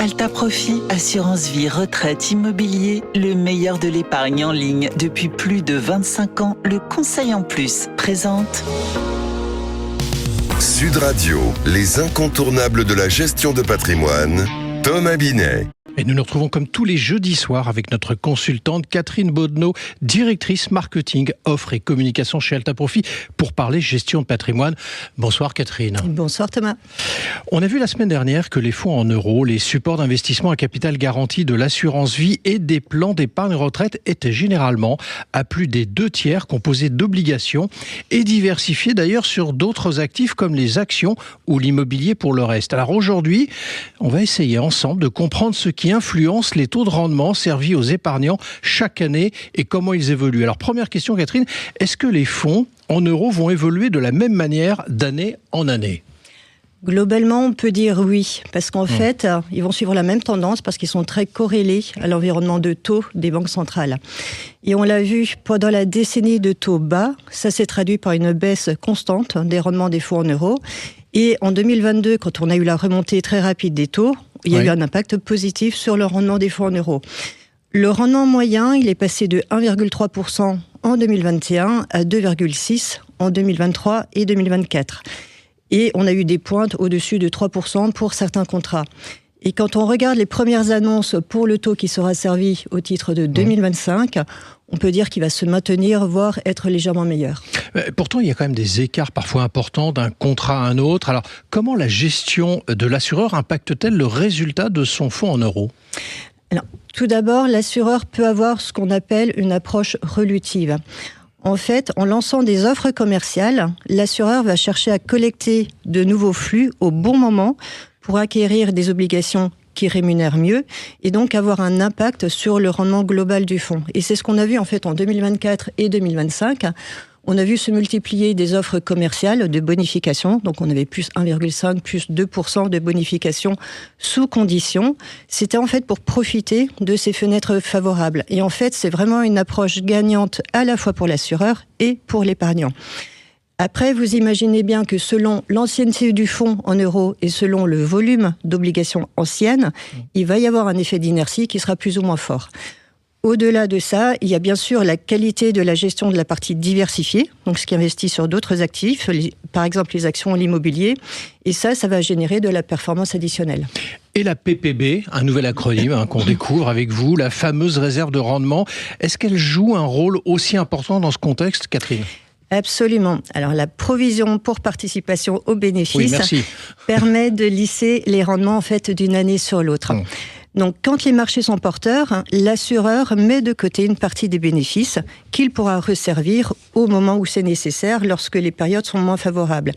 Alta Profit, assurance vie, retraite, immobilier, le meilleur de l'épargne en ligne depuis plus de 25 ans. Le conseil en plus présente Sud Radio, les incontournables de la gestion de patrimoine, Thomas Binet. Et nous nous retrouvons comme tous les jeudis soirs avec notre consultante Catherine Boddenot, directrice marketing, offre et communication chez Alta Profit, pour parler gestion de patrimoine. Bonsoir Catherine. Bonsoir Thomas. On a vu la semaine dernière que les fonds en euros, les supports d'investissement à capital garanti de l'assurance vie et des plans d'épargne retraite étaient généralement à plus des 2/3 composés d'obligations et diversifiés d'ailleurs sur d'autres actifs comme les actions ou l'immobilier pour le reste. Alors aujourd'hui, on va essayer ensemble de comprendre ce qui influence les taux de rendement servis aux épargnants chaque année et comment ils évoluent. Alors première question Catherine, est-ce que les fonds en euros vont évoluer de la même manière d'année en année ? Globalement, on peut dire oui, parce qu'en fait, ils vont suivre la même tendance parce qu'ils sont très corrélés à l'environnement de taux des banques centrales. Et on l'a vu pendant la décennie de taux bas, ça s'est traduit par une baisse constante des rendements des fonds en euros. Et en 2022, quand on a eu la remontée très rapide des taux, il y a eu un impact positif sur le rendement des fonds en euros. Le rendement moyen, il est passé de 1,3% en 2021 à 2,6% en 2023 et 2024. Et on a eu des pointes au-dessus de 3% pour certains contrats. Et quand on regarde les premières annonces pour le taux qui sera servi au titre de 2025, on peut dire qu'il va se maintenir, voire être légèrement meilleur. Pourtant, il y a quand même des écarts parfois importants d'un contrat à un autre. Alors, comment la gestion de l'assureur impacte-t-elle le résultat de son fonds en euros ? Alors, tout d'abord, l'assureur peut avoir ce qu'on appelle une approche relutive. En fait, en lançant des offres commerciales, l'assureur va chercher à collecter de nouveaux flux au bon moment pour acquérir des obligations qui rémunèrent mieux et donc avoir un impact sur le rendement global du fonds. Et c'est ce qu'on a vu en fait en 2024 et 2025. On a vu se multiplier des offres commerciales de bonification. Donc on avait plus 1,5, plus 2% de bonification sous condition. C'était en fait pour profiter de ces fenêtres favorables. Et en fait, c'est vraiment une approche gagnante à la fois pour l'assureur et pour l'épargnant. Après, vous imaginez bien que selon l'ancienneté du fonds en euros et selon le volume d'obligations anciennes, il va y avoir un effet d'inertie qui sera plus ou moins fort. Au-delà de ça, il y a bien sûr la qualité de la gestion de la partie diversifiée, donc ce qui investit sur d'autres actifs, par exemple les actions et l'immobilier, et ça va générer de la performance additionnelle. Et la PPB, un nouvel acronyme qu'on découvre avec vous, la fameuse réserve de rendement, est-ce qu'elle joue un rôle aussi important dans ce contexte, Catherine ? Absolument. Alors, la provision pour participation aux bénéfices permet de lisser les rendements en fait d'une année sur l'autre. Donc, quand les marchés sont porteurs, l'assureur met de côté une partie des bénéfices qu'il pourra resservir au moment où c'est nécessaire, lorsque les périodes sont moins favorables.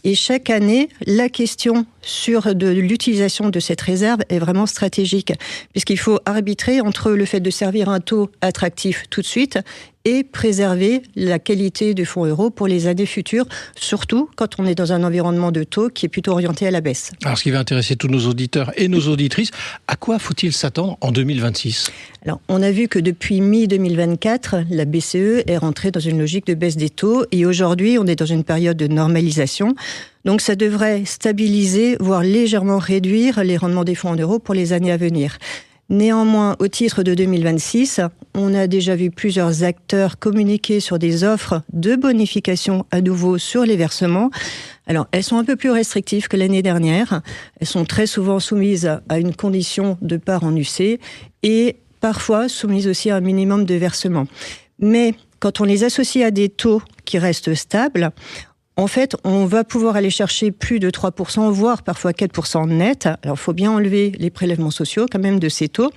Et chaque année, la question sur de l'utilisation de cette réserve est vraiment stratégique, puisqu'il faut arbitrer entre le fait de servir un taux attractif tout de suite et préserver la qualité du fonds euro pour les années futures, surtout quand on est dans un environnement de taux qui est plutôt orienté à la baisse. Alors, ce qui va intéresser tous nos auditeurs et nos auditrices, à quoi faut-il s'attendre en 2026 ? Alors, on a vu que depuis mi-2024, la BCE est rentrée dans une logique de baisse des taux et aujourd'hui, on est dans une période de normalisation. Donc, ça devrait stabiliser, voire légèrement réduire les rendements des fonds en euros pour les années à venir. Néanmoins, au titre de 2026, on a déjà vu plusieurs acteurs communiquer sur des offres de bonification à nouveau sur les versements. Alors, elles sont un peu plus restrictives que l'année dernière. Elles sont très souvent soumises à une condition de part en UC et parfois soumises aussi à un minimum de versement. Mais quand on les associe à des taux qui restent stables, en fait, on va pouvoir aller chercher plus de 3%, voire parfois 4% net. Alors, il faut bien enlever les prélèvements sociaux quand même de ces taux.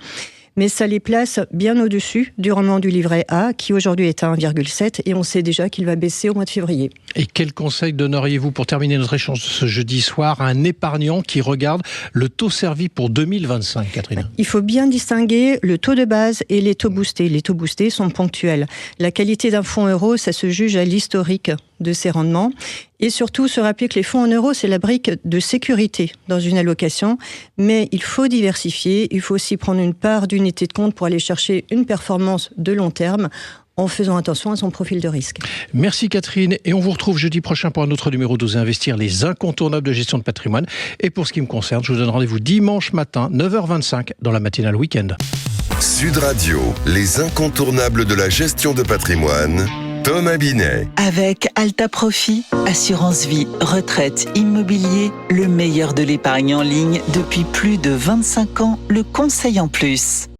Mais ça les place bien au-dessus du rendement du livret A, qui aujourd'hui est à 1,7, et on sait déjà qu'il va baisser au mois de février. Et quel conseil donneriez-vous pour terminer notre échange de ce jeudi soir à un épargnant qui regarde le taux servi pour 2025, Catherine ? Il faut bien distinguer le taux de base et les taux boostés. Les taux boostés sont ponctuels. La qualité d'un fonds euro, ça se juge à l'historique de ses rendements. Et surtout, se rappeler que les fonds en euros, c'est la brique de sécurité dans une allocation. Mais il faut diversifier. Il faut aussi prendre une part d'unité de compte pour aller chercher une performance de long terme en faisant attention à son profil de risque. Merci Catherine, et on vous retrouve jeudi prochain pour un autre numéro d'Osez Investir, les incontournables de gestion de patrimoine. Et pour ce qui me concerne, je vous donne rendez-vous dimanche matin, 9h25, dans la matinale week-end. Sud Radio, les incontournables de la gestion de patrimoine, Thomas Binet. Avec Alta Profit, assurance vie, retraite, immobilier, le meilleur de l'épargne en ligne depuis plus de 25 ans, le conseil en plus.